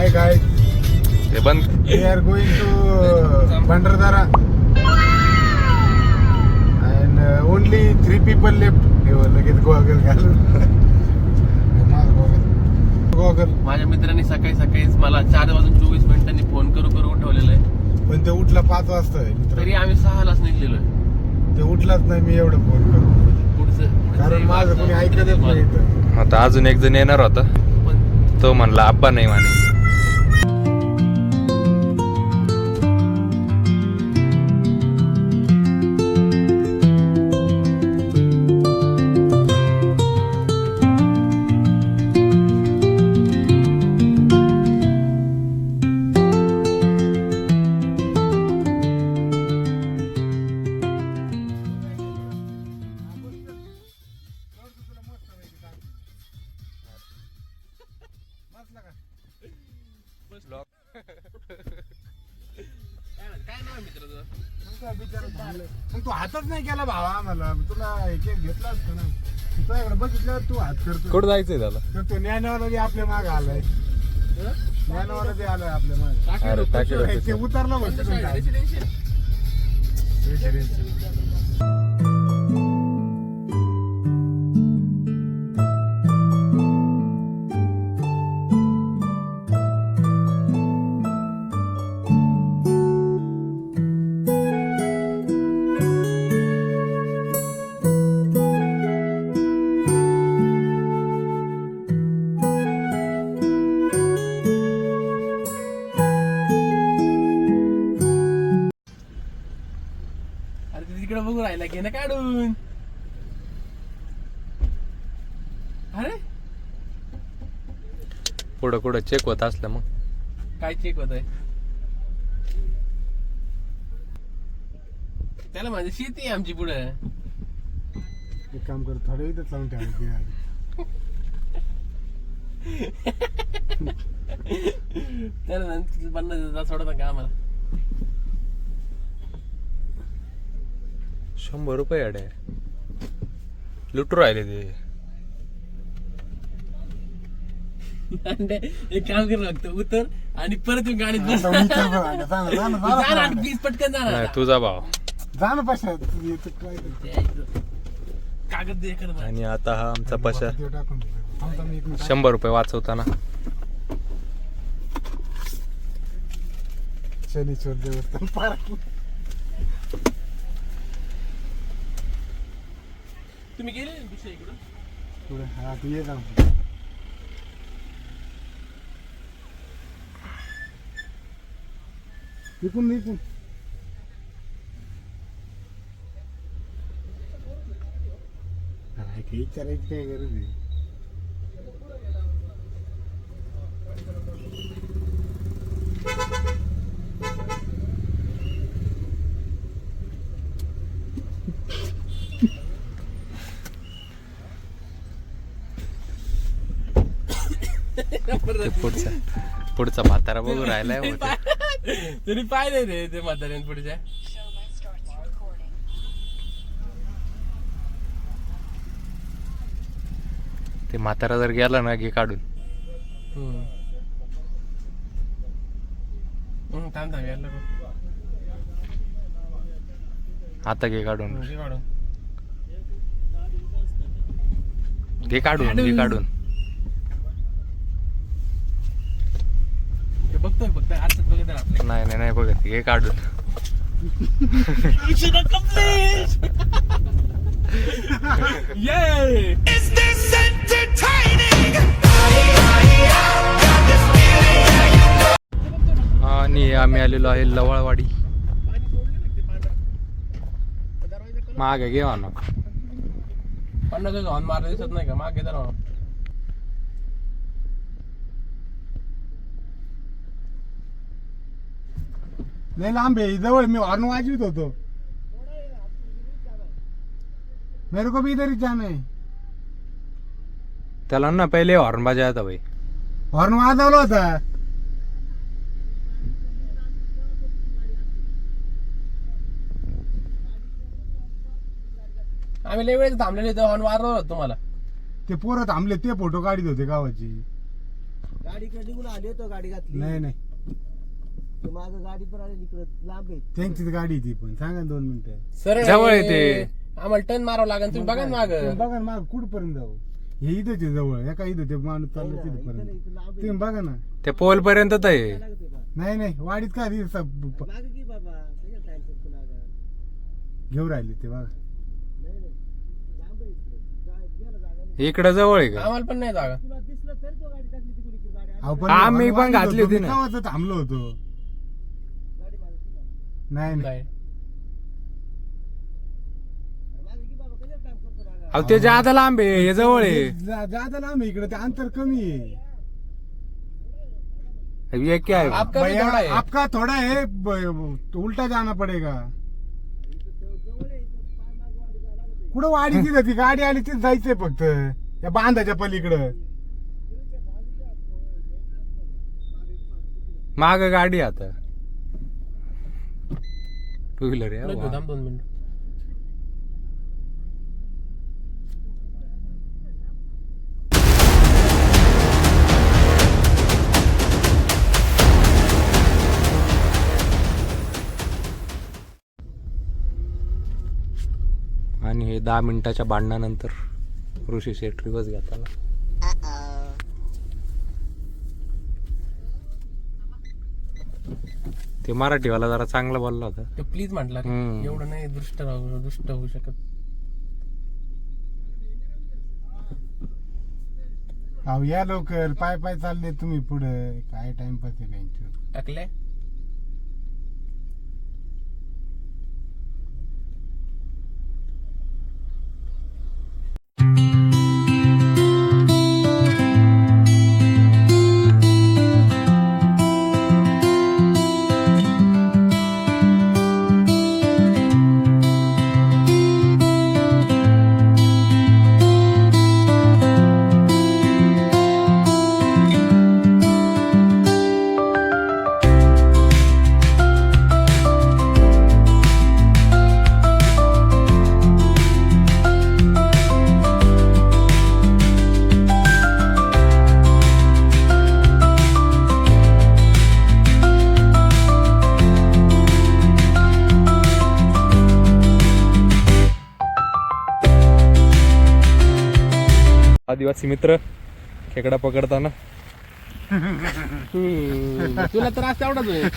Hi guys, ते बंद. we are going to Bandradara and only 3 people left. लगेच goggle घालून गॉगल. माझ्या मित्रांनी सकाळी सकाळीच मला 4:24 फोन करू उठवलेलं आहे. पण ते उठला 5 वाजता तरी आम्ही 6लाच निघलेलोय. ते उठलाच नाही. मी एवढं फोन करू पुढचं कारण माझं कोणी ऐकतच नाही इथं. आता अजून एक जण येणार होता, तो म्हणला आब्बा नाही माने. काय नाव मित्र तुझं? मग तू हातच नाही केला भावा आम्हाला. तुला एक घेतला असतो ना. तुझ्याकडे बघितल्यावर तू हात करतो. कुठं जायचंय त्याला? तर तो ज्ञानवाला बी आपल्या मागे आलाय. ज्ञानवाला बी आलाय आपल्या मागे. अरे टाकेल ते उतरलं म्हणतो तिकडे बघू राहिला घे ना काढून. अरे पुढं कुठं चेक होत असलं मग काय चेक होत आहे? त्याला माझी शेती आहे आमची पुढे. एक काम कर, थोडं इथं चालून ठेवायचं. त्याला 50,000 सोडत का आम्हाला? 100 रुपये अडे लुटू राहिले ते. एक काम कर लागतं, उतर आणि परत गाडीत बस. प्लीज पटकन नाही जाणार. तुझा भाव. जा ना पशा कागद दे कर. आणि आता हा आमचा पशा टाकून 100 रुपये वाचवताना. शनीश्वर देवस्थान पार्क. तुम्ही गेले दुसऱ्या इकडं? पुढे हा तू ये जाऊ. इकून इकून काही विचारायची काय गरज आहे? ते पुढचा म्हातारा बघू राहिलाय. तरी पाहिले रे ते म्हाताऱ्यान पुढच्या. ते म्हातारा जर गेला ना घे काढून. थांब यायला आता घे काढून. काढून घे काढून. बघतोय फक्त आताच बघत आपल्या. नाही बघत. घे काढून. आणि आम्ही आलेलो आहे लवळवाडी. मागे घे ना. पन्नास हॉर्न मारला दिसत नाही का? मागे तर लय लांब आहे. जवळ मी हॉर्न वाजवित होतो. मेरे को भी इधर ही जाना है. त्याला ना पहिले हॉर्न बजाया था भाई. हॉर्न वाजवला होता. आम्ही लय वेळेस थांबलेले हॉर्न मारलो होतो तुम्हाला. ते पोरं थांबले ते फोटो काढित होते गावाची. गाडीकडे निघून आली होतो गाडी घातली नाही नाही ते मागं गाडी पण आली इकडे लांब आहे त्यांचीच गाडी ती पण सांगा ना 2 मिनिटं सरळ जवळ आहे आहे. ते. आम्हाला टर्न मारावं लागेल तुम्ही बघा ना माग तुम्ही बघा ना माग कुठपर्यंत जाऊ हे इथंच आहे जवळ एका इथं ते माणूस चाललं तिथपर्यंत इथं लांब आहे तुम्ही बघा ना त्या पोल पर्यंत तर आहे. लागते बा नाही नाही वाडीत काय मागे की बाबा त्याच्या टाइम करतो लागा घेऊ राहिले ते बघा नाही नाही लांब आहे इकडे काय गेला जागा नाही इकडं जवळ आहे का? आम्हाला पण नाही जागा तुला दिसलं तरी तो गाडी टाकली तिकडे इकडे गाडी आली. अहो, पण आम्ही पण वाडीत घातली होतो, होती मी ना. केव्हाच थांबलो होतो गाडी मागे तुला नाही नाही नाही मागे की बाबा कशाला टाइम करतो लागा अहो ते जादा लांब आहे हे जवळ आहे. जादा लांब आहे इकडे ते अंतर कमी आहे ये क्या है? आपका भी भैया, थोड़ा है आपका थोड़ा है तो उल्टा जाना पडेगा कुठं वाडी तिथं ती गाडी आली तिथं जायचंय फक्त या बांधाच्या पलीकडं माग गाडी आता टू व्हीलर आहे थांब वा. 2 मिनिट आणि हे 10 मिनिटाच्या भांडणानंतर ऋषी शेट रिवर्स घेताना ते मराठीवाला जरा चांगला बोलला होता. ते प्लीज म्हटलं रे. हम्म. एवढं नाही दुष्ट होऊ शकत अहो या लवकर पाय पाय चालले तुम्ही पुढे काय टाइमपास आहे बँकेवर टाकले आदिवासी मित्र खेकडा पकडताना तुला त्रास तेवढाच होईल